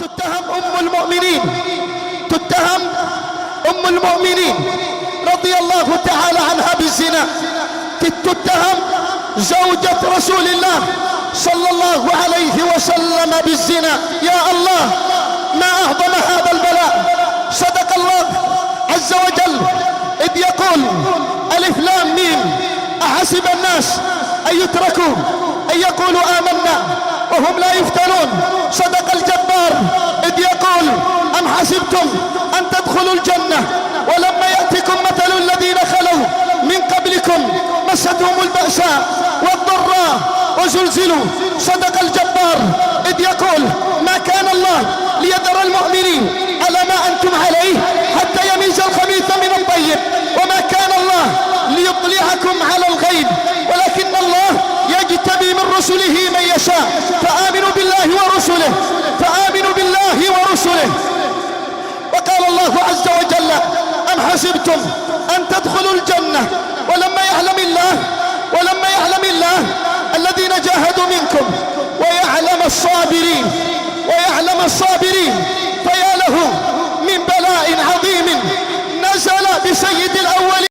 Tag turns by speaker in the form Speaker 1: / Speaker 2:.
Speaker 1: تتهم أم المؤمنين رضي الله تعالى عنها بالزنا، تتهم زوجة رسول الله صلى الله عليه وسلم بالزنا. يا الله، ما أعظم هذا البلاء. صدق الله عز وجل إذ يقول ألف لام ميم أحسب الناس أن يتركوا أن يقولوا آمنا وهم لا يفتنون. صدق الجبار إذ يقول أم حسبتم أن تدخلوا الجنة ولما يأتكم مثل الذين خلوا من قبلكم مستهم البأساء والضراء وزلزلوا. صدق الجبار إذ يقول ما كان الله ليذر المؤمنين على ما أنتم عليه حتى يميز الخبيث من الطيب، وما كان الله ليطلعكم على الغيب ولكن الله يجتبي من رسله من يشاء. فآمنوا بالله ورسله. وقال الله عز وجل أم حسبتم أن تدخلوا الجنة ولما يعلم الله الذين جاهدوا منكم ويعلم الصابرين فيا له من بلاء عظيم نزل بسيد الأولين.